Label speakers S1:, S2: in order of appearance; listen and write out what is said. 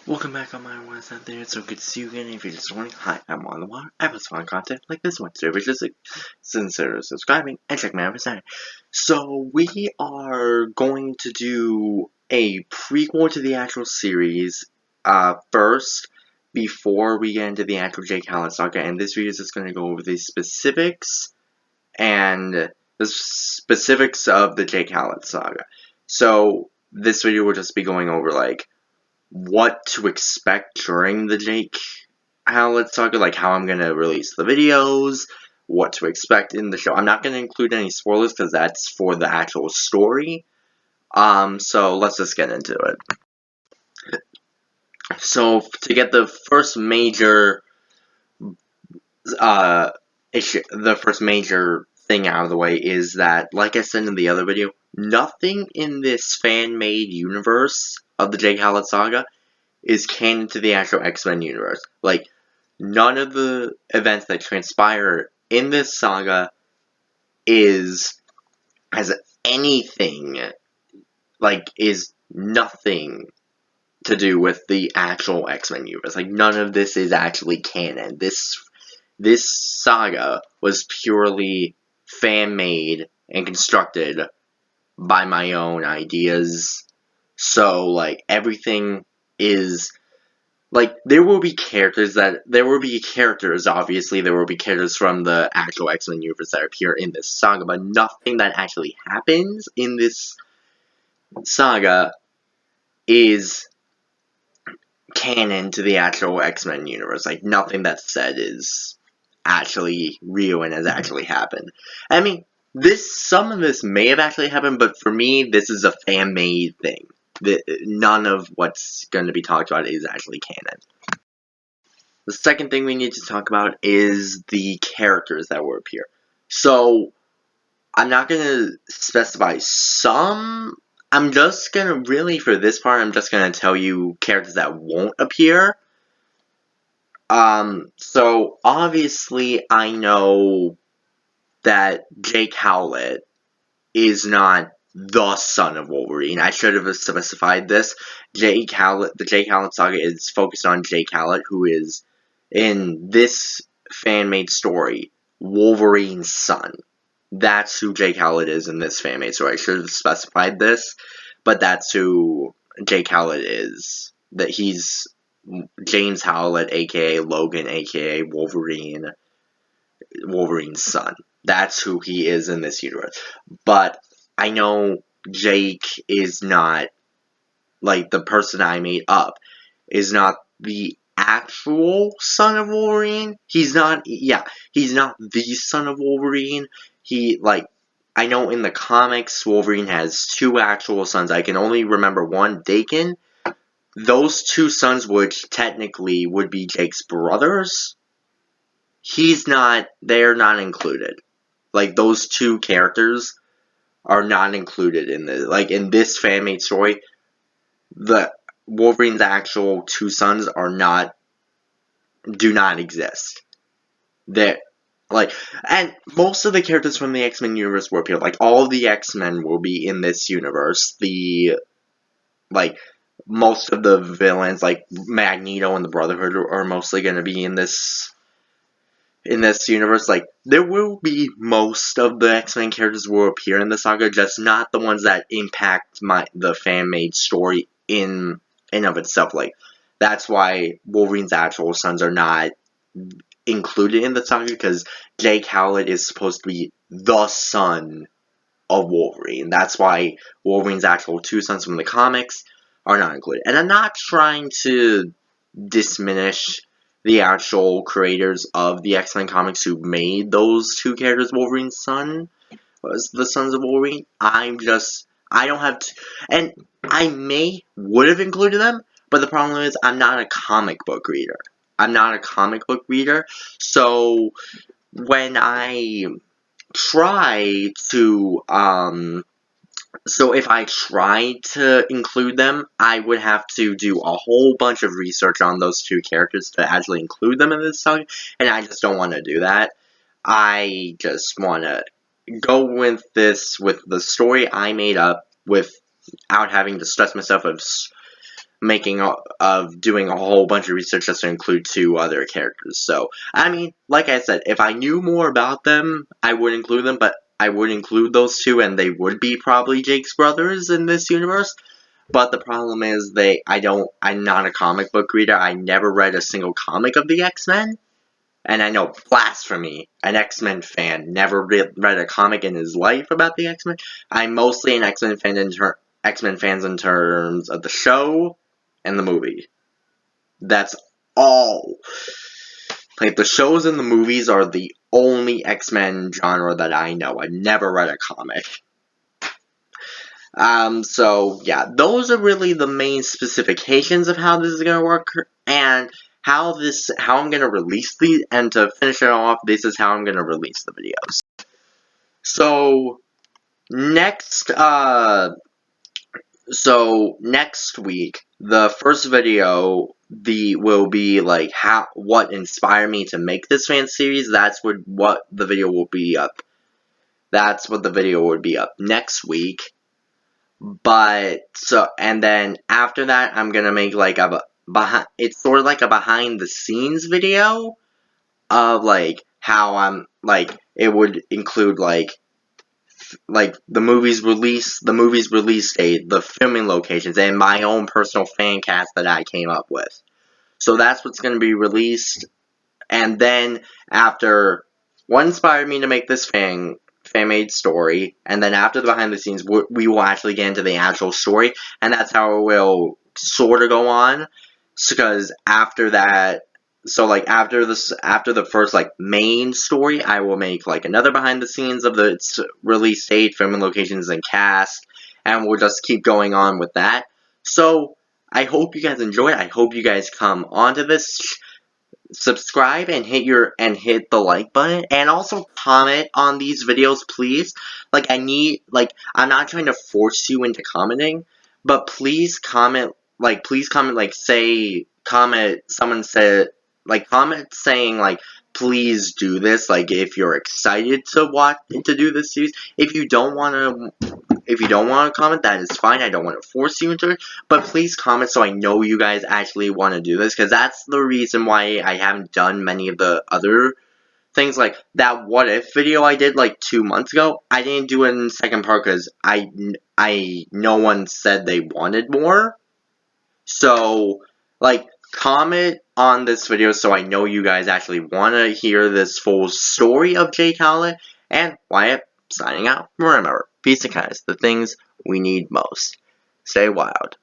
S1: Welcome back on my ones out there. It's so good to see you again. If you're just wondering, hi, I'm on the water. I post fun content like this one. So if you're just consider subscribing and check my episode. So we are going to do a prequel to the actual series first before we get into the actual Jake Howlett Saga. And this video is just going to go over the specifics and the specifics of the Jake Howlett Saga. So this video will just be going over like what to expect during the Jake Howlett Saga, like how I'm going to release the videos, what to expect in the show. I'm not going to include any spoilers because that's for the actual story. So let's just get into it. So to get the first major issue, the first major thing out of the way is that, like I said in the other video, nothing in this fan-made universe of the Jake Howlett Saga is canon to the actual X-Men universe. Like, none of the events that transpire in this saga has anything, is nothing to do with the actual X-Men universe. Like, none of this is actually canon. This saga was purely fan-made and constructed by my own ideas. So, like, everything is, like, there will be characters, obviously, there will be characters from the actual X-Men universe that appear in this saga, but nothing that actually happens in this saga is canon to the actual X-Men universe. Like, nothing that's said is actually real and has actually happened. I mean, some of this may have actually happened, but for me, this is a fan-made thing. None of what's going to be talked about is actually canon. The second thing we need to talk about is the characters that will appear. So, I'm not going to specify some. I'm just going to, really, for this part, I'm just going to tell you characters that won't appear. So, obviously, I know that Jake Howlett is not the son of Wolverine. I should have specified this. The Jake Howlett Saga is focused on Jake Howlett, who is, in this fan-made story, Wolverine's son. That's who Jake Howlett is in this fan-made story. I should have specified this, but that's who Jake Howlett is. That he's James Howlett, aka Logan, aka Wolverine's son. That's who he is in this universe. But I know Jake is not, like, the person I made up is not the actual son of Wolverine. He's not the son of Wolverine. I know in the comics, Wolverine has two actual sons. I can only remember one, Dakin. Those two sons, which technically would be Jake's brothers, they're not included. Like, those two characters are not included in this. Like, in this fan-made story, the Wolverine's actual two sons do not exist. And most of the characters from the X-Men universe will appear. Like, all the X-Men will be in this universe. Most of the villains, like Magneto and the Brotherhood, are mostly going to be in this universe. Like, there will be most of the X-Men characters will appear in the saga, just not the ones that impact the fan-made story in and of itself. Like, that's why Wolverine's actual sons are not included in the saga, because Jake Howlett is supposed to be the son of Wolverine. That's why Wolverine's actual two sons from the comics are not included. And I'm not trying to diminish the actual creators of the X-Men comics who made those two characters Wolverine's son, was the sons of Wolverine. I don't have to, and I would have included them, but the problem is I'm not a comic book reader. So when I try to, so if I tried to include them, I would have to do a whole bunch of research on those two characters to actually include them in this saga, and I just don't want to do that. I just want to go with the story I made up without having to stress myself of doing a whole bunch of research just to include 2 other characters. So, I mean, like I said, if I knew more about them, I would include them, but I would include those 2, and they would be probably Jake's brothers in this universe. But the problem is I'm not a comic book reader. I never read a single comic of the X-Men. And I know, blasphemy, an X-Men fan never read a comic in his life about the X-Men. I'm mostly an X-Men fan X-Men fans in terms of the show and the movie. That's all. Like, the shows and the movies are the only X-Men genre that I know. I've never read a comic. So, yeah, those are really the main specifications of how this is going to work, and how I'm going to release these, and to finish it off, this is how I'm going to release the videos. So, next week, the first video, will be, like, what inspired me to make this fan series. That's what the video will be up. That's what the video would be up next week. And then after that, I'm gonna make like it's sort of like a behind the scenes video of like how I'm like, it would include like the movie's release date, the filming locations, and my own personal fan cast that I came up with. So that's what's gonna be released, and then after what inspired me to make this fan-made story, and then after the behind the scenes, we will actually get into the actual story, and that's how it will sort of go on. Because after that, so like after the first like main story, I will make like another behind the scenes of the release date, filming locations, and cast, and we'll just keep going on with that. So I hope you guys enjoy it. I hope you guys come onto this. Subscribe and hit the like button, and also comment on these videos, please. Like, I'm not trying to force you into commenting, but please comment, comment saying, like, please do this, like, if you're excited to do this series. If you don't want to comment, that is fine. I don't want to force you into it, but please comment so I know you guys actually want to do this, because that's the reason why I haven't done many of the other things. Like that what if video I did like 2 months ago, I didn't do it in the second part because no one said they wanted more. So, like, comment on this video so I know you guys actually want to hear this full story of Jake Howlett, and Wyatt signing out. Remember, peace and kindness, the things we need most. Stay wild.